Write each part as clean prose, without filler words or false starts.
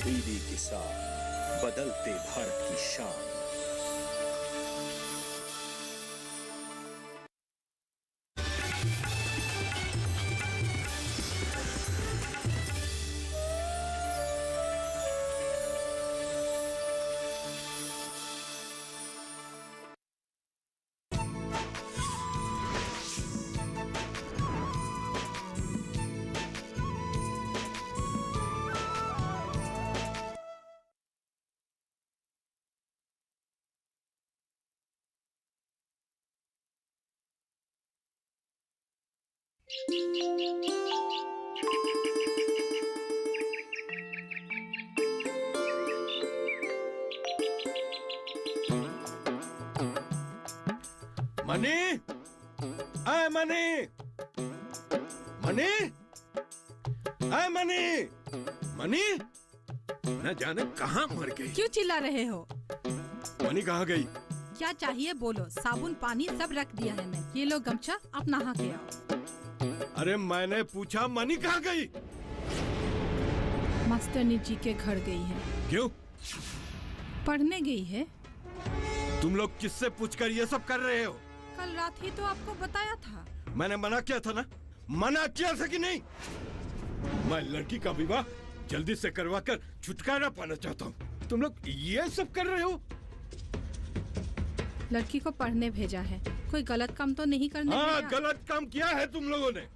दीदी के साथ बदलते भारत की शान। मनी, आए मनी, मनी, आए मनी, मनी, न जाने कहाँ मर गई। क्यों चिल्ला रहे हो? मनी कहाँ गई? क्या चाहिए बोलो, साबुन पानी सब रख दिया है मैं। ये लो गमछा, अब नहा के आओ। अरे मैंने पूछा मनी कहाँ गई? मास्टरनी जी के घर गई है। क्यों? पढ़ने गई है। तुम लोग किससे पूछकर ये सब कर रहे हो? कल रात ही तो आपको बताया था। मैंने मना किया था ना, मना किया था कि नहीं? मैं लड़की का विवाह जल्दी से करवा कर छुटकारा पाना चाहता हूँ। तुम लोग ये सब कर रहे हो? लड़की को पढ़ने भेजा है, कोई गलत काम तो नहीं करने हाँ, भेजा। गलत काम किया है तुम लोगों ने।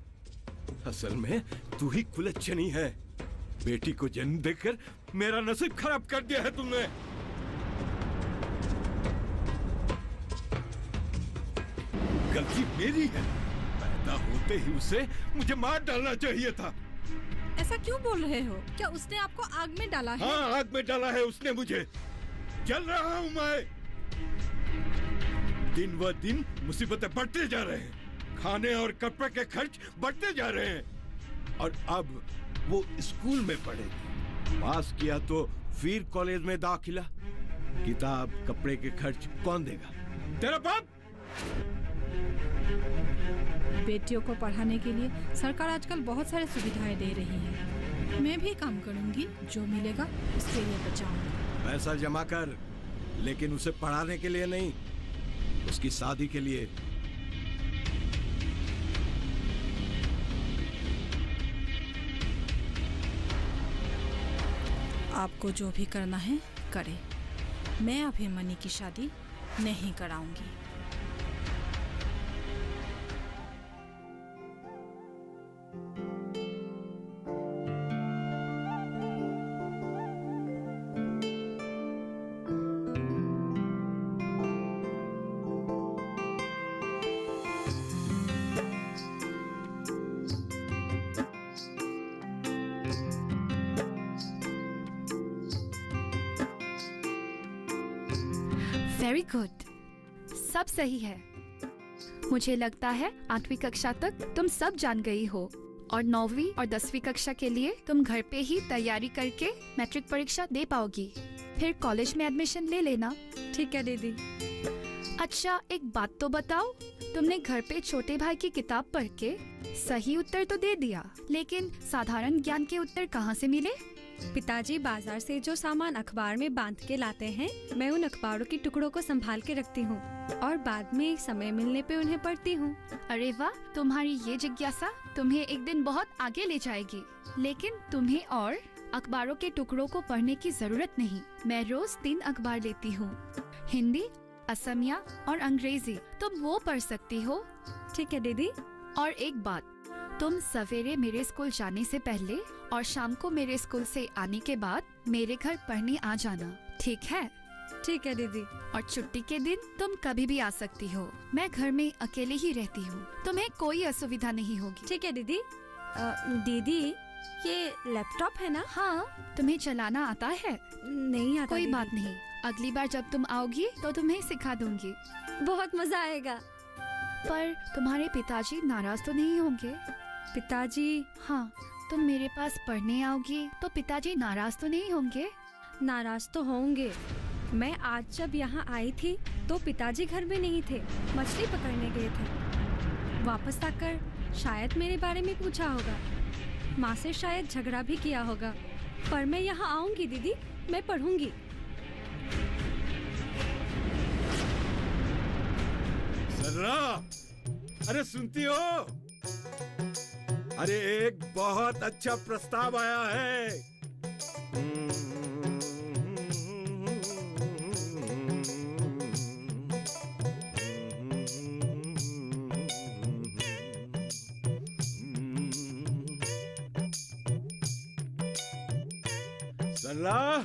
असल में तू ही कुलच्छनी है। बेटी को जन्म देकर मेरा नसीब खराब कर दिया है तुमने। गलती मेरी है। पैदा होते ही उसे मुझे मार डालना चाहिए था। ऐसा क्यों बोल रहे हो? क्या उसने आपको आग में डाला है? हाँ, आग में डाला है उसने मुझे। जल रहा हूँ मैं। दिन व दिन मुसीबतें बढ़ते जा रहे हैं। खाने और कपड़े के खर्च बढ़ते जा रहे हैं। और अब वो स्कूल में पढ़ेगी। पास किया तो फिर कॉलेज में दाखिला। किताब कपड़े के खर्च कौन देगा? तेरा बाप। बेटियों को पढ़ाने के लिए सरकार आजकल बहुत सारी सुविधाएं दे रही है। मैं भी काम करूंगी, जो मिलेगा उसके लिए बचाऊंगी। पैसा जमा कर, लेकिन उसे पढ़ाने के लिए नहीं, उसकी शादी के लिए। आपको जो भी करना है करे, मैं अभी मनी की शादी नहीं कराऊंगी। वेरी गुड, सब सही है। मुझे लगता है 8वीं कक्षा तक तुम सब जान गई हो और 9वीं और 10वीं कक्षा के लिए तुम घर पे ही तैयारी करके मैट्रिक परीक्षा दे पाओगी। फिर कॉलेज में एडमिशन ले लेना। ठीक है दीदी। अच्छा, एक बात तो बताओ, तुमने घर पे छोटे भाई की किताब पढ़ के सही उत्तर तो दे दिया, लेकिन साधारण ज्ञान के उत्तर कहाँ से मिले? पिताजी बाजार से जो सामान अखबार में बांध के लाते हैं, मैं उन अखबारों के टुकड़ों को संभाल के रखती हूँ और बाद में समय मिलने पे उन्हें पढ़ती हूँ। अरे वाह, तुम्हारी ये जिज्ञासा तुम्हें एक दिन बहुत आगे ले जाएगी। लेकिन तुम्हें और अखबारों के टुकड़ों को पढ़ने की जरूरत नहीं। मैं रोज 3 अखबार लेती हूँ, हिंदी, असमिया और अंग्रेजी। तुम वो पढ़ सकती हो। ठीक है दीदी। और एक बात, तुम सवेरे मेरे स्कूल जाने से पहले और शाम को मेरे स्कूल से आने के बाद मेरे घर पढ़ने आ जाना, ठीक है? ठीक है दीदी। और छुट्टी के दिन तुम कभी भी आ सकती हो। मैं घर में अकेले ही रहती हूँ, तुम्हें कोई असुविधा नहीं होगी। ठीक है दीदी। दीदी, ये लैपटॉप है ना? हाँ, तुम्हें चलाना आता है? नहीं आता। कोई बात नहीं, अगली बार जब तुम आओगी तो तुम्हें सिखा दूंगी। बहुत मजा आएगा। पर तुम्हारे पिताजी नाराज तो नहीं होंगे? पिताजी? हाँ, तुम मेरे पास पढ़ने आओगी तो पिताजी नाराज तो नहीं होंगे? नाराज तो होंगे। मैं आज जब यहाँ आई थी तो पिताजी घर में नहीं थे, मछली पकड़ने गए थे। वापस आकर शायद मेरे बारे में पूछा होगा। माँ से शायद झगड़ा भी किया होगा। पर मैं यहाँ आऊंगी दीदी, मैं पढ़ूंगी। सरला, अरे सुनती हो? अरे एक बहुत अच्छा प्रस्ताव आया है। सरला,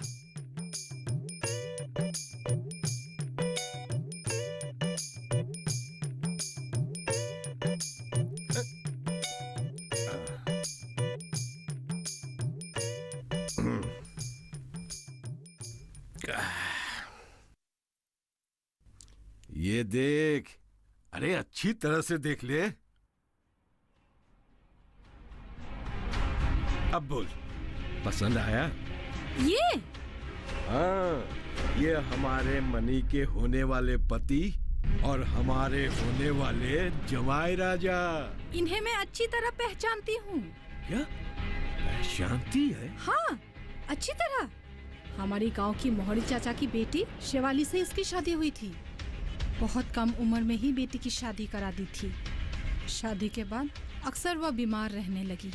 ये देख, अरे अच्छी तरह से देख ले। अब बोल, पसंद आया? ये हाँ, ये हमारे मनी के होने वाले पति और हमारे होने वाले जमाई राजा। इन्हें मैं अच्छी तरह पहचानती हूँ। क्या पहचानती है? हाँ, अच्छी तरह। हमारी गांव की मोहरी चाचा की बेटी शिवाली से इसकी शादी हुई थी। बहुत कम उम्र में ही बेटी की शादी करा दी थी। शादी के बाद अक्सर वह बीमार रहने लगी।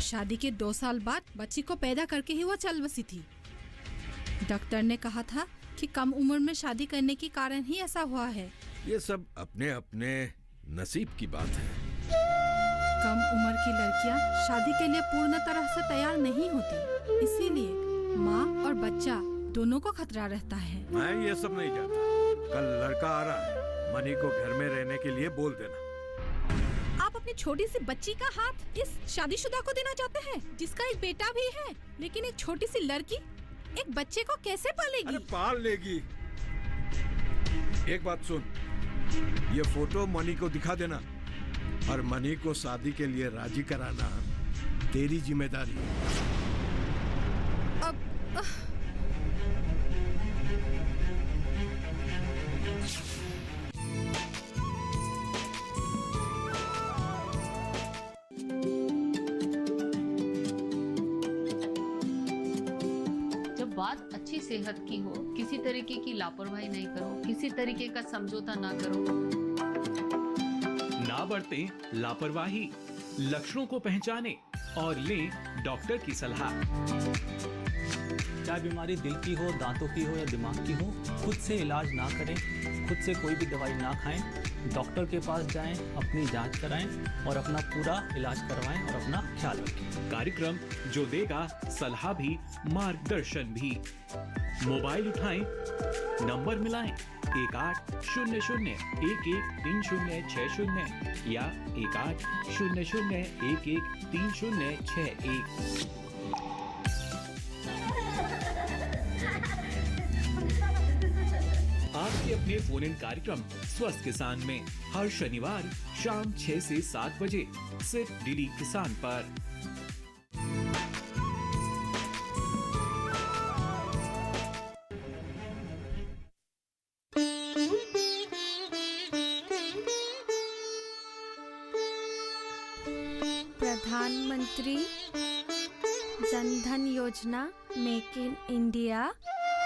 शादी के 2 साल बाद बच्ची को पैदा करके ही वह चल बसी थी। डॉक्टर ने कहा था कि कम उम्र में शादी करने के कारण ही ऐसा हुआ है। ये सब अपने अपने नसीब की बात है। कम उम्र की लड़कियां शादी के लिए पूर्ण तरह से तैयार नहीं होती, इसीलिए माँ और बच्चा दोनों को खतरा रहता है। मैं ये सब नहीं जानता। कल लड़का आ रहा है, मनी को घर में रहने के लिए बोल देना। आप अपनी छोटी सी बच्ची का हाथ इस शादीशुदा को देना चाहते हैं, जिसका एक बेटा भी है, लेकिन एक छोटी सी लड़की एक बच्चे को कैसे पालेगी? अरे पाल लेगी। एक बात सुन, ये फोटो मनी को दिखा देना और मनी को शादी के लिए राजी कराना तेरी जिम्मेदारी है। बात अच्छी सेहत की हो, किसी तरीके की लापरवाही नहीं करो, किसी तरीके का समझौता ना करो। ना बरतें लापरवाही, लक्षणों को पहचानें और लें डॉक्टर की सलाह। चाहे बीमारी दिल की हो, दांतों की हो या दिमाग की हो, खुद से इलाज ना करें, खुद से कोई भी दवाई ना खाएं, डॉक्टर के पास जाएं, अपनी जांच कराएं और अपना पूरा इलाज करवाएं और अपना ख्याल रखें। कार्यक्रम जो देगा सलाह भी मार्गदर्शन भी। मोबाइल उठाएं, नंबर मिलाएं 1800113060 या 1800113061। आपके अपने फोन इन कार्यक्रम स्वस्थ किसान में हर शनिवार शाम 6 से 7 बजे सिर्फ डीडी किसान पर। प्रधानमंत्री जनधन योजना, मेक इन इंडिया,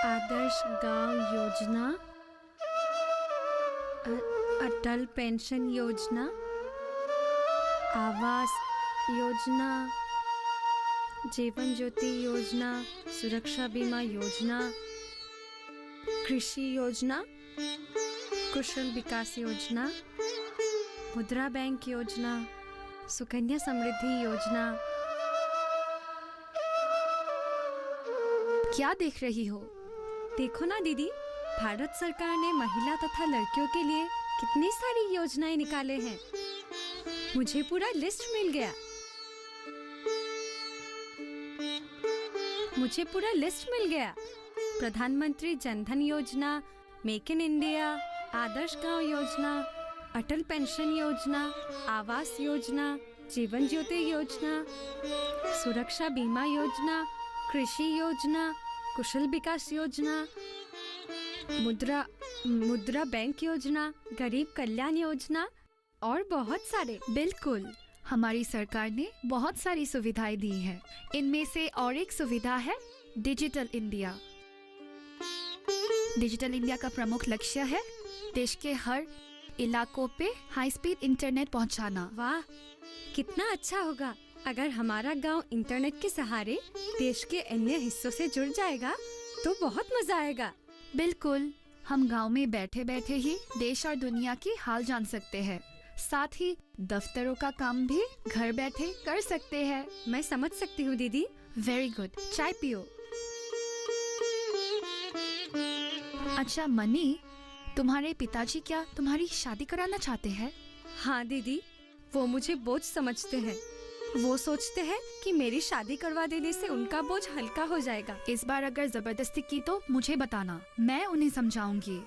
आदर्श गांव योजना, अटल पेंशन योजना, आवास योजना, जीवन ज्योति योजना, सुरक्षा बीमा योजना, कृषि योजना, कुशल विकास योजना, मुद्रा बैंक योजना, सुकन्या समृद्धि योजना। क्या देख रही हो? देखो ना दीदी, भारत सरकार ने महिला तथा लड़कियों के लिए कितनी सारी योजनाएं निकाले हैं। मुझे पूरा लिस्ट मिल गया। प्रधानमंत्री जनधन योजना, मेक इन इंडिया, आदर्श गांव योजना, अटल पेंशन योजना, आवास योजना, जीवन ज्योति योजना, सुरक्षा बीमा योजना, कृषि योजना, कुशल विकास योजना, मुद्रा बैंक योजना, गरीब कल्याण योजना और बहुत सारे। बिल्कुल, हमारी सरकार ने बहुत सारी सुविधाएं दी हैं। इनमें से और एक सुविधा है डिजिटल इंडिया। डिजिटल इंडिया का प्रमुख लक्ष्य है देश के हर इलाकों पे हाई स्पीड इंटरनेट पहुंचाना। वाह, कितना अच्छा होगा अगर हमारा गांव इंटरनेट के सहारे देश के अन्य हिस्सों से जुड़ जाएगा तो बहुत मजा आएगा। बिल्कुल, हम गांव में बैठे बैठे ही देश और दुनिया की हाल जान सकते हैं। साथ ही दफ्तरों का काम भी घर बैठे कर सकते हैं। मैं समझ सकती हूँ दीदी। वेरी गुड, चाय पियो। अच्छा मनी, तुम्हारे पिताजी क्या तुम्हारी शादी कराना चाहते हैं? हाँ दीदी, वो मुझे बोझ समझते हैं। वो सोचते हैं कि मेरी शादी करवा देने से उनका बोझ हल्का हो जाएगा। इस बार अगर जबरदस्ती की तो मुझे बताना, मैं उन्हें समझाऊंगी।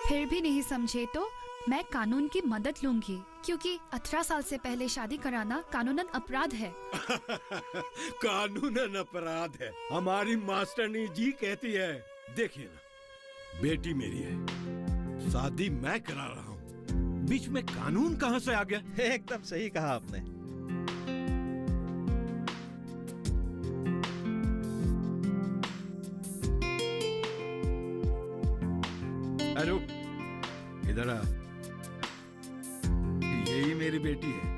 फिर भी नहीं समझे तो मैं कानून की मदद लूंगी, क्योंकि 18 साल से पहले शादी कराना कानूनन अपराध है। कानूनन अपराध है, हमारी मास्टरनी जी कहती है। देखिए ना, बेटी मेरी है, शादी मैं करा रहा हूँ, बीच में कानून कहाँ से आ गया? एकदम सही कहा आपने। अरे इधर आ, यही मेरी बेटी है।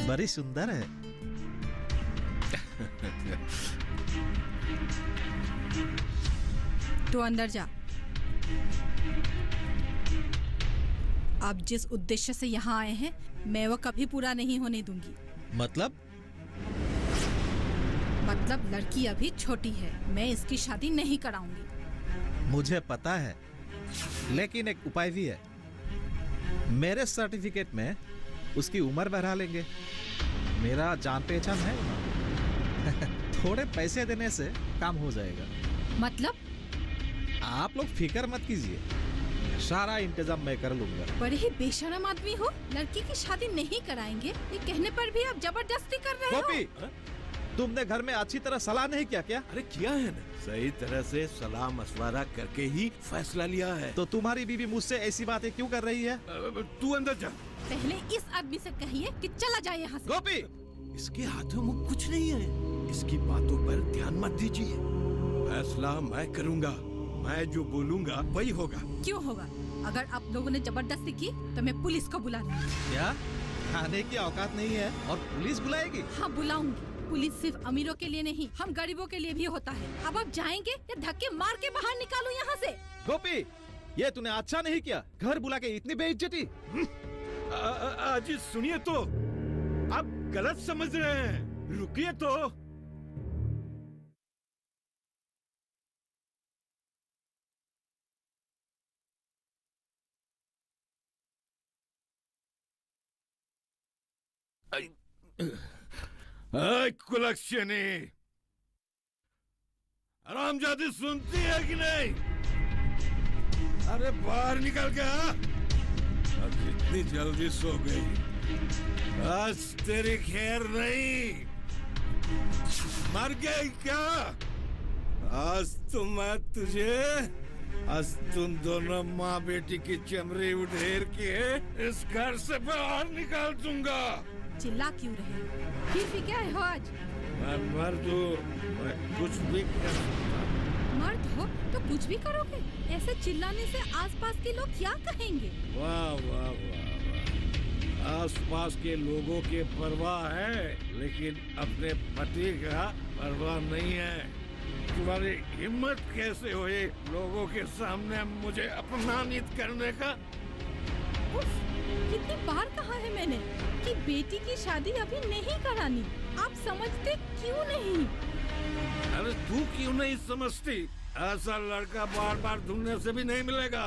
बड़ी सुंदर है। तो अंदर जा। आप जिस उद्देश्य से यहाँ आए हैं मैं वो कभी पूरा नहीं होने दूंगी। मतलब लड़की अभी छोटी है, मैं इसकी शादी नहीं कराऊंगी। मुझे पता है, लेकिन एक उपाय भी है। मेरे सर्टिफिकेट में उसकी उम्र बढ़ा लेंगे। मेरा जान पहचान है वहाँ। थोड़े पैसे देने से काम हो जाएगा। मतलब? आप लोग फिक्र मत कीजिए, सारा इंतजाम मैं कर लूंगा। बड़े ही बेशरम आदमी हो, लड़की की शादी नहीं कराएंगे ये कहने पर भी आप जबरदस्ती कर रहे हो। गोपी, तुमने घर में अच्छी तरह सलाह नहीं किया क्या? अरे किया है ना, सही तरह से सलाह मशवरा करके ही फैसला लिया है। तो तुम्हारी बीवी मुझसे ऐसी बातें क्यों कर रही है? तू अंदर जा। पहले इस आदमी से कहिए कि चला जाए यहाँ से। गोपी, इसके हाथों में कुछ नहीं है, इसकी बातों पर ध्यान मत दीजिए। फैसला मैं करूंगा, मैं जो बोलूंगा वही होगा। क्यों होगा? अगर आप लोगों ने जबरदस्ती की तो मैं पुलिस को बुला लूंगी। क्या खाने की औकात नहीं है और पुलिस बुलाएगी? हाँ बुलाऊंगी। पुलिस सिर्फ अमीरों के लिए नहीं, हम गरीबों के लिए भी होता है। अब आप जाएंगे या धक्के मार के बाहर निकालूं यहाँ से? गोपी, ये तूने अच्छा नहीं किया, घर बुला के इतनी बेइज्जती। अजी सुनिए तो, आप गलत समझ रहे हैं, रुकिए तो। कुलक्षणी, हरामजादी सुनती है कि नहीं? अरे बाहर निकल के आ। अब इतनी जल्दी सो गई, आज तेरी खैर नहीं। मर गई क्या? आज तो मैं तुझे, आज तुम दोनों माँ बेटी की चमड़ी उधेड़ के इस घर से बाहर निकाल दूंगा। चिल्ला क्यों रहे? फिर क्या है हो आज? मैं मर्द हूँ, मैं कुछ भी कर सकता हूँ। मर्द हो तो कुछ भी करोगे? ऐसे चिल्लाने से आसपास के लोग क्या कहेंगे? वाह वाह वाह, आसपास के लोगों के परवाह है, लेकिन अपने पति का परवाह नहीं है। तुम्हारी हिम्मत कैसे हुई लोगों के सामने मुझे अपमानित करने का? उफ, कितनी बार कहा है मैंने कि बेटी की शादी अभी नहीं करानी। आप समझते क्यों नहीं? अरे तू क्यों नहीं समझती? ऐसा लड़का बार बार ढूंढने से भी नहीं मिलेगा।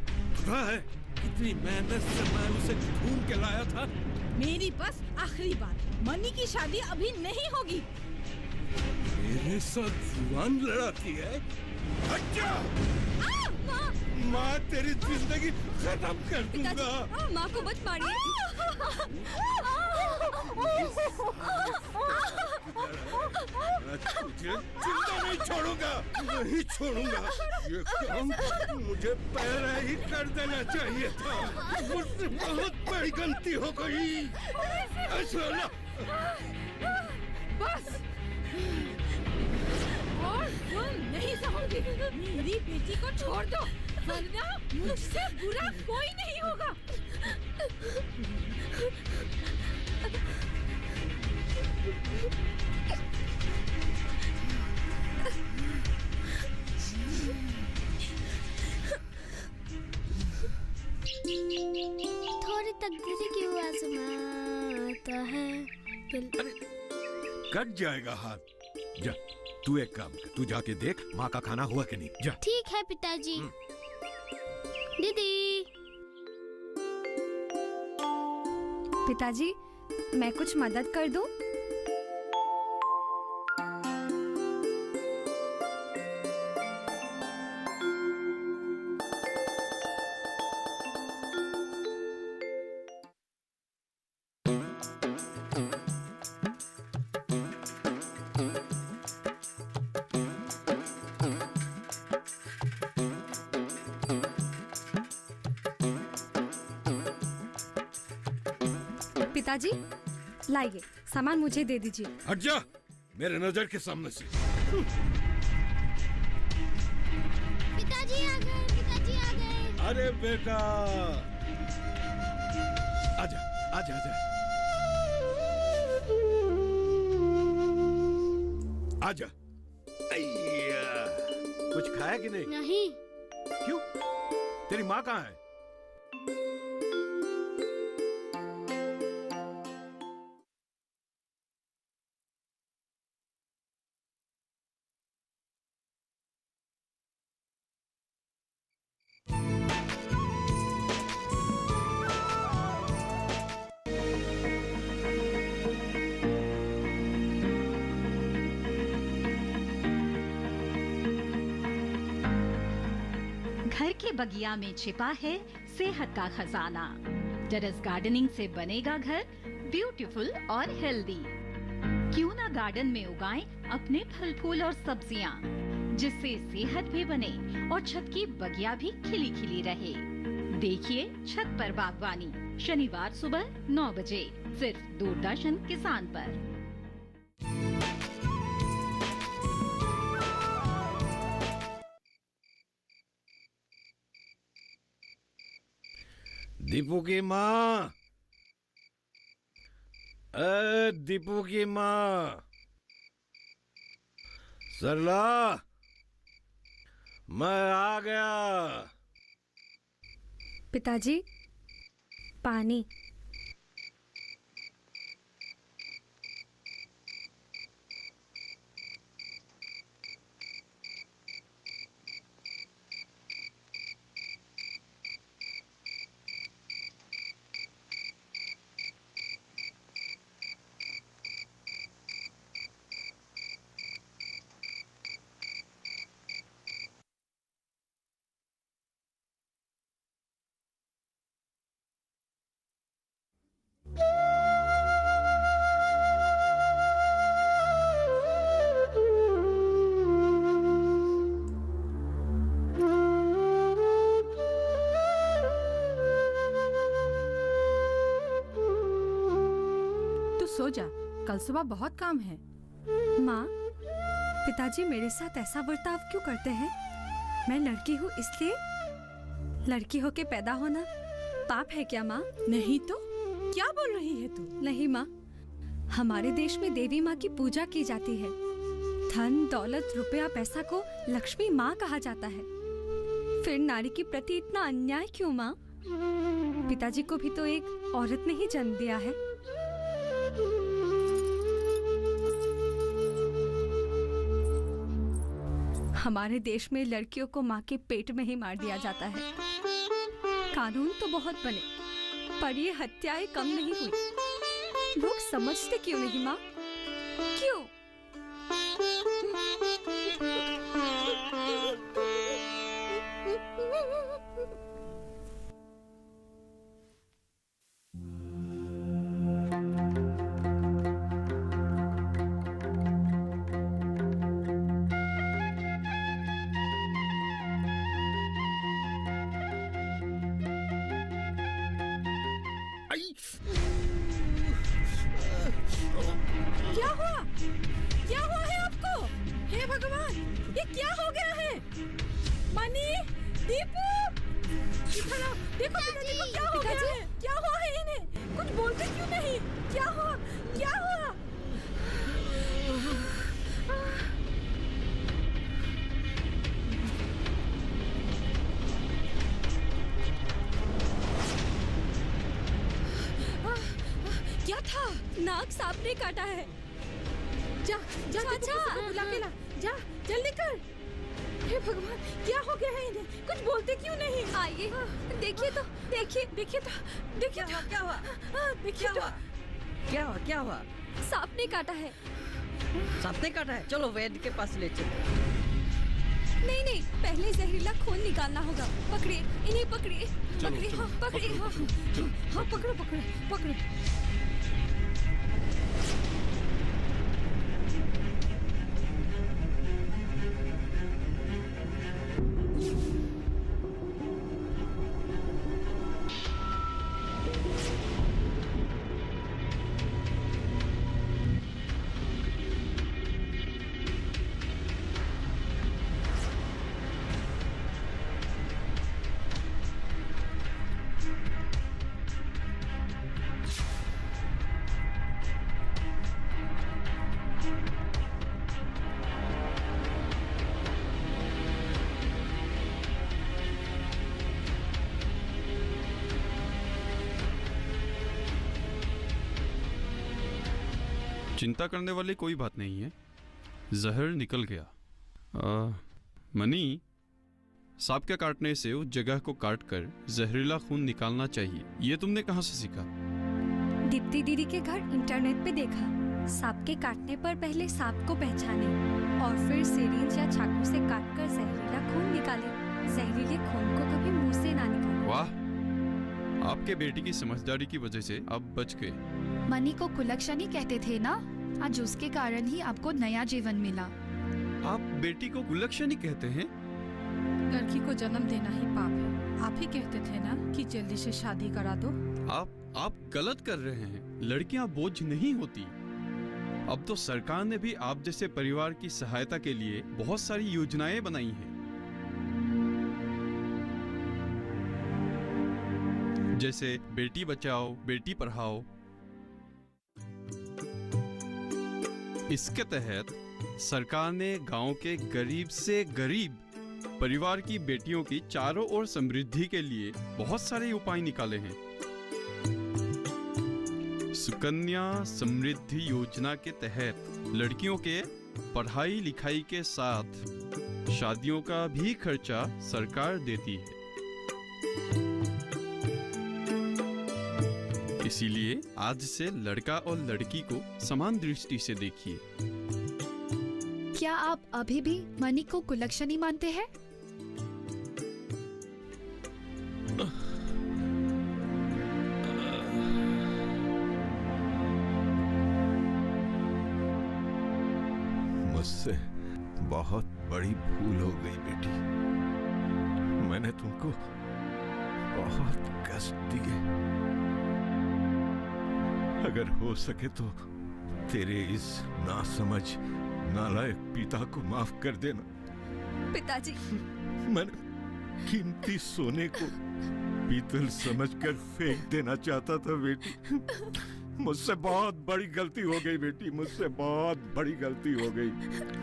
पता है कितनी मेहनत से मैं उसे ढूंढ के लाया था। मेरी बस आखिरी बात, मनी की शादी अभी नहीं होगी। मेरे साथ जुबान लड़ाती है? अच्छा, माँ तेरी जिंदगी खत्म कर दूंगा। माँ को मत मारिए। तुझे जिंदा नहीं छोड़ूंगा, नहीं छोड़ूंगा। ये काम मुझे पहले ही कर देना चाहिए था। मुझसे बहुत बड़ी गलती हो गई। ऐसा ना। बस और तुम नहीं सहूंगी। मेरी बेटी को छोड़ दो, वरना मुझसे बुरा कोई नहीं होगा। थोड़ी तकदीरी क्यों आजमाता है दिल। अरे कट जाएगा हाथ। जा, तू एक काम कर, तू जाके देख माँ का खाना हुआ कि नहीं। जा। ठीक है पिताजी। दीदी। पिताजी, मैं कुछ मदद कर दूं? पिताजी, लाइए, सामान मुझे दे दीजिए। हट जा मेरे नजर के सामने से। पिताजी आ गए, पिताजी आ गए। अरे बेटा, आजा आजा आजा आजा। अय्या, कुछ खाया कि नहीं? नहीं। क्यों? तेरी माँ कहाँ है? घर के बगिया में छिपा है सेहत का खजाना। टेरेस गार्डनिंग से बनेगा घर ब्यूटीफुल और हेल्दी। क्यों ना गार्डन में उगाएं अपने फल फूल और सब्जियां, जिससे सेहत भी बने और छत की बगिया भी खिली खिली रहे। देखिए छत पर बागवानी, शनिवार सुबह 9 बजे सिर्फ दूरदर्शन किसान पर। दीपू की माँ, दीपू की माँ, सरला, मैं आ गया। पिताजी, पानी। सो जा, कल सुबह बहुत काम है। माँ, पिताजी मेरे साथ ऐसा बर्ताव क्यों करते हैं? मैं लड़की हूँ इसलिए? लड़की होके पैदा होना पाप है क्या माँ? नहीं तो क्या बोल रही है तू? नहीं माँ, हमारे देश में देवी माँ की पूजा की जाती है। धन दौलत रुपया पैसा को लक्ष्मी माँ कहा जाता है। फिर नारी के प्रति इतना अन्याय क्यों माँ? पिताजी को भी तो एक औरत ने ही जन्म दिया है। हमारे देश में लड़कियों को माँ के पेट में ही मार दिया जाता है। कानून तो बहुत बने, पर ये हत्याएं कम नहीं हुई। लोग समझते क्यों नहीं माँ? क्यों? मनी, दीपू, इधर आओ। देखो पिताजी को क्या हो गया है? क्या हुआ है इन्हें? कुछ बोलते क्यों नहीं? क्या हुआ? क्या हुआ? क्या था? नाक सांप ने काटा है। जा जा चाचा, बुला के ला। जा जल्दी कर। हे भगवान, क्या हो गया है इन्हें? कुछ बोलते क्यों नहीं? आइए, देखिए तो, देखिए तो। क्या हुआ? देखिए तो। क्या हुआ? सांप ने काटा है। सांप ने काटा है? चलो वैद्य के पास ले चलो। नहीं, पहले जहरीला खून निकालना होगा। पकड़िए, इन्हें पकड़िए। पकड़िए, हाँ, पकड़िए, हाँ, पकड़ो। चिंता करने वाली कोई बात नहीं है, जहर निकल गया। मनी, सांप के काटने से उस जगह को काटकर जहरीला खून निकालना चाहिए। ये तुमने कहाँ से सीखा? दीप्ति दीदी के घर इंटरनेट पे देखा। सांप के काटने पर पहले सांप को पहचाने और फिर सिरिंज या चाकू से काटकर जहरीला खून निकाले। जहरीले खून को कभी मुंह से ना निकाले। वाह, आपके बेटी की समझदारी की वजह से आप बच गए। मनी को कुलक्षणी कहते थे ना, आज उसके कारण ही आपको नया जीवन मिला। आप बेटी को कुलक्षणी कहते हैं? लड़की को जन्म देना ही पाप है। आप ही कहते थे ना कि जल्दी से शादी करा दो। आप गलत कर रहे हैं। लड़कियां बोझ नहीं होती। अब तो सरकार ने भी आप जैसे परिवार की सहायता के लिए बहुत सारी योजनाएं बनाई हैं। जैसे बेटी बचाओ बेटी पढ़ाओ। इसके तहत सरकार ने गांव के गरीब से गरीब परिवार की बेटियों की चारों ओर समृद्धि के लिए बहुत सारे उपाय निकाले हैं। सुकन्या समृद्धि योजना के तहत लड़कियों के पढ़ाई लिखाई के साथ शादियों का भी खर्चा सरकार देती है। इसीलिए आज से लड़का और लड़की को समान दृष्टि से देखिए। क्या आप अभी भी मनी को कुलक्षणी मानते हैं? मुझसे बहुत बड़ी भूल हो गई बेटी। मैंने तुमको बहुत कष्ट दिए। अगर हो सके तो तेरे इस नासमझ नालायक पिता को माफ कर देना। पिताजी, मैंने कीमती सोने को पीतल समझकर फेंक देना चाहता था बेटी। मुझसे बहुत बड़ी गलती हो गई बेटी, मुझसे बहुत बड़ी गलती हो गई।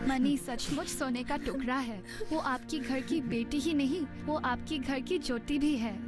मनी सचमुच सोने का टुकड़ा है। वो आपकी घर की बेटी ही नहीं, वो आपकी घर की ज्योति भी है।